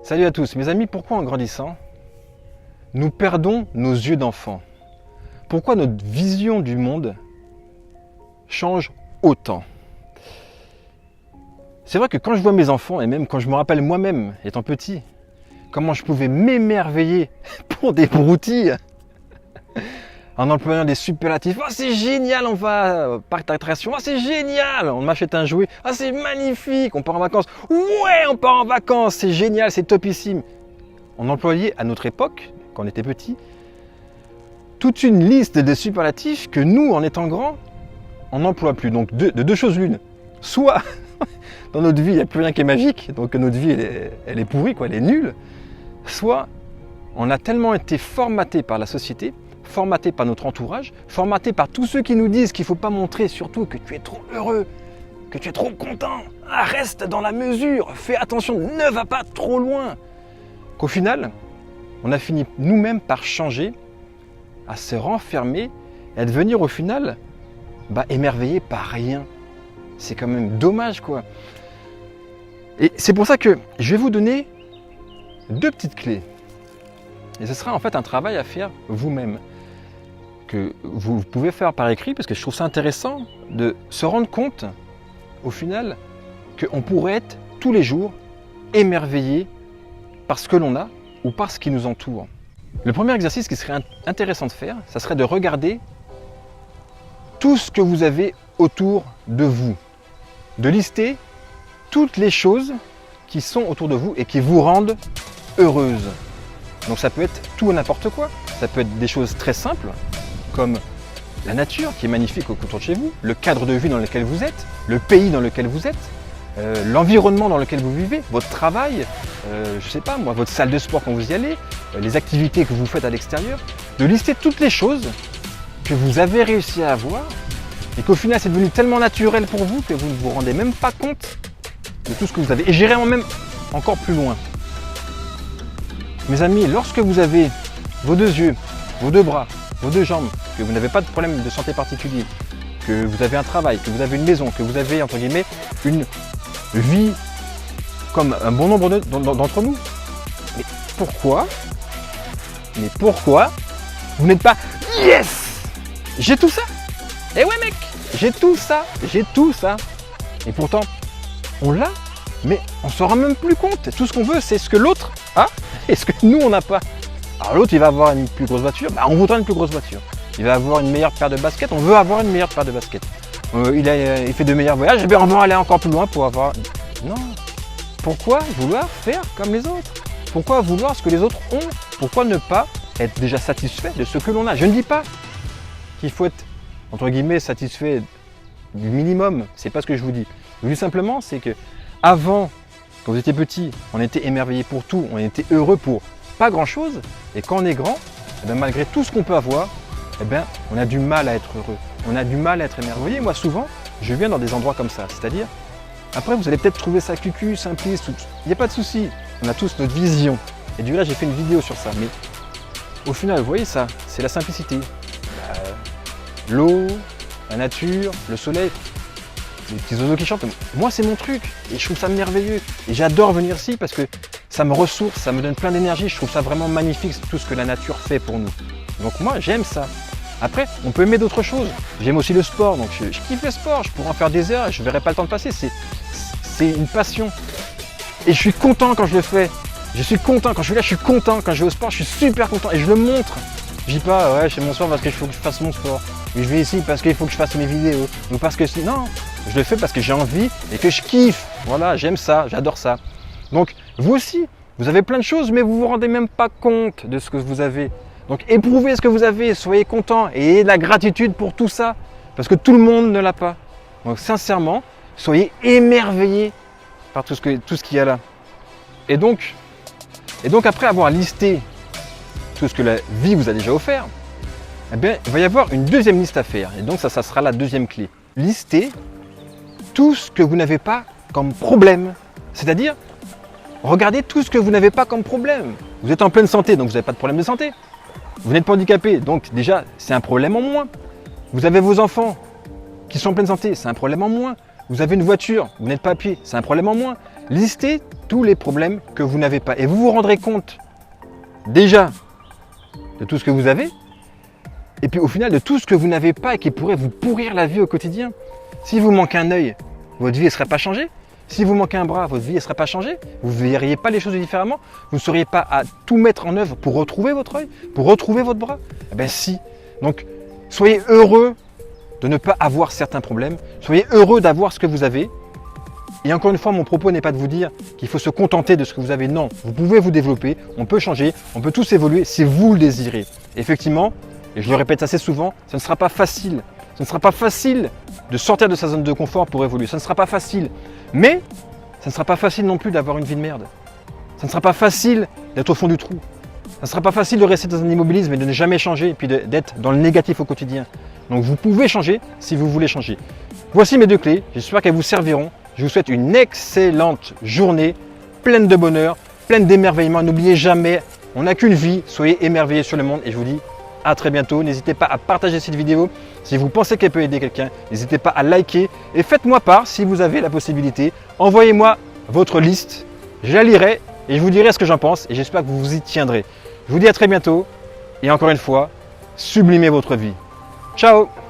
Salut à tous, mes amis, pourquoi en grandissant, nous perdons nos yeux d'enfant? Pourquoi notre vision du monde change autant? C'est vrai que quand je vois mes enfants, et même quand je me rappelle moi-même, étant petit, comment je pouvais m'émerveiller pour des broutilles, en employant des superlatifs. « Oh, c'est génial, on va au parc d'attractions. Oh, c'est génial, on m'achète un jouet. Oh, c'est magnifique, on part en vacances. Ouais, on part en vacances, c'est génial, c'est topissime. » On employait à notre époque, quand on était petit, toute une liste de superlatifs que nous, en étant grands, on n'emploie plus. Donc de deux choses l'une. Soit dans notre vie, il n'y a plus rien qui est magique, donc notre vie, elle est pourrie, quoi, elle est nulle. Soit on a tellement été formaté par la société, formaté par notre entourage, formaté par tous ceux qui nous disent qu'il ne faut pas montrer surtout que tu es trop heureux, que tu es trop content. Ah, reste dans la mesure, fais attention, ne va pas trop loin. Qu'au final, on a fini nous-mêmes par changer, à se renfermer et à devenir au final émerveillé par rien. C'est quand même dommage, quoi. Et c'est pour ça que je vais vous donner 2 petites clés. Et ce sera en fait un travail à faire vous-même, que vous pouvez faire par écrit, parce que je trouve ça intéressant de se rendre compte, au final, qu'on pourrait être tous les jours émerveillé par ce que l'on a ou par ce qui nous entoure. Le premier exercice qui serait intéressant de faire, ça serait de regarder tout ce que vous avez autour de vous, de lister toutes les choses qui sont autour de vous et qui vous rendent heureuse. Donc ça peut être tout et n'importe quoi, ça peut être des choses très simples, comme la nature qui est magnifique autour de chez vous, le cadre de vie dans lequel vous êtes, le pays dans lequel vous êtes, l'environnement dans lequel vous vivez, votre travail, je sais pas moi, votre salle de sport quand vous y allez, les activités que vous faites à l'extérieur, de lister toutes les choses que vous avez réussi à avoir et qu'au final c'est devenu tellement naturel pour vous que vous ne vous rendez même pas compte de tout ce que vous avez. Et j'irai même encore plus loin. Mes amis, lorsque vous avez vos 2 yeux, vos 2 bras, vos 2 jambes, que vous n'avez pas de problème de santé particulier, que vous avez un travail, que vous avez une maison, que vous avez, entre guillemets, une vie comme un bon nombre d'entre nous, mais pourquoi vous n'êtes pas « Yes, j'ai tout ça !» Eh ouais mec, j'ai tout ça. Et pourtant, on l'a, mais on ne s'en rend même plus compte. Tout ce qu'on veut, c'est ce que l'autre a et ce que nous, on n'a pas. Alors l'autre, il va avoir une plus grosse voiture, on voudra une plus grosse voiture. Il va avoir une meilleure paire de baskets, on veut avoir une meilleure paire de baskets. Il fait de meilleurs voyages, on va aller encore plus loin pour avoir... Non. Pourquoi vouloir faire comme les autres? Pourquoi vouloir ce que les autres ont? Pourquoi ne pas être déjà satisfait de ce que l'on a? Je ne dis pas qu'il faut être, entre guillemets, satisfait du minimum. C'est pas ce que je vous dis. Je vous dis simplement, c'est que avant, quand vous étiez petit, on était émerveillé pour tout, on était heureux pour pas grand-chose. Et quand on est grand, malgré tout ce qu'on peut avoir, on a du mal à être heureux. On a du mal à être émerveillé. Moi, souvent, je viens dans des endroits comme ça. C'est-à-dire, après, vous allez peut-être trouver ça cucu, simpliste. Il n'y a pas de souci. On a tous notre vision. Et du coup, là, j'ai fait une vidéo sur ça. Mais au final, vous voyez ça, c'est la simplicité. L'eau, la nature, le soleil, les petits oiseaux qui chantent. Moi, c'est mon truc. Et je trouve ça merveilleux. Et j'adore venir ici parce que ça me ressource, ça me donne plein d'énergie. Je trouve ça vraiment magnifique, tout ce que la nature fait pour nous. Donc moi, j'aime ça. Après, on peut aimer d'autres choses. J'aime aussi le sport, donc je kiffe le sport. Je pourrais en faire des heures et je ne verrai pas le temps de passer. C'est une passion. Et je suis content quand je le fais. Je suis content quand je suis là, je suis content. Quand je vais au sport, je suis super content. Et je le montre. Je dis pas, ouais, je fais mon sport parce qu'il faut que je fasse mon sport. Mais je vais ici parce qu'il faut que je fasse mes vidéos. Ou parce que si. Non, je le fais parce que j'ai envie et que je kiffe. Voilà, j'aime ça, j'adore ça. Donc, vous aussi, vous avez plein de choses, mais vous ne vous rendez même pas compte de ce que vous avez. Donc, éprouvez ce que vous avez, soyez content et ayez de la gratitude pour tout ça. Parce que tout le monde ne l'a pas. Donc, sincèrement, soyez émerveillés par tout ce qu'il y a là. Et donc, après avoir listé tout ce que la vie vous a déjà offert, il va y avoir une deuxième liste à faire. Et donc, ça sera la deuxième clé. Listez tout ce que vous n'avez pas comme problème. C'est-à-dire, regardez tout ce que vous n'avez pas comme problème. Vous êtes en pleine santé, donc vous n'avez pas de problème de santé. Vous n'êtes pas handicapé, donc déjà, c'est un problème en moins. Vous avez vos enfants qui sont en pleine santé, c'est un problème en moins. Vous avez une voiture, vous n'êtes pas à pied, c'est un problème en moins. Listez tous les problèmes que vous n'avez pas. Et vous vous rendrez compte déjà de tout ce que vous avez, et puis au final de tout ce que vous n'avez pas et qui pourrait vous pourrir la vie au quotidien. Si vous manquez un œil, votre vie ne serait pas changée. Si vous manquez un bras, votre vie ne serait pas changée. Vous ne verriez pas les choses différemment. Vous ne seriez pas à tout mettre en œuvre pour retrouver votre œil, pour retrouver votre bras. Eh bien si. Donc soyez heureux de ne pas avoir certains problèmes. Soyez heureux d'avoir ce que vous avez. Et encore une fois, mon propos n'est pas de vous dire qu'il faut se contenter de ce que vous avez. Non, vous pouvez vous développer, on peut changer, on peut tous évoluer si vous le désirez. Effectivement, et je le répète assez souvent, ce ne sera pas facile. Ce ne sera pas facile de sortir de sa zone de confort pour évoluer. Ce ne sera pas facile. Mais ce ne sera pas facile non plus d'avoir une vie de merde. Ce ne sera pas facile d'être au fond du trou. Ce ne sera pas facile de rester dans un immobilisme et de ne jamais changer et puis d'être dans le négatif au quotidien. Donc vous pouvez changer si vous voulez changer. Voici mes 2 clés. J'espère qu'elles vous serviront. Je vous souhaite une excellente journée, pleine de bonheur, pleine d'émerveillement. N'oubliez jamais, on n'a qu'une vie, soyez émerveillés sur le monde et je vous dis à très bientôt. N'hésitez pas à partager cette vidéo si vous pensez qu'elle peut aider quelqu'un. N'hésitez pas à liker et faites-moi part si vous avez la possibilité. Envoyez-moi votre liste, je la lirai et je vous dirai ce que j'en pense et j'espère que vous vous y tiendrez. Je vous dis à très bientôt et encore une fois, sublimez votre vie. Ciao!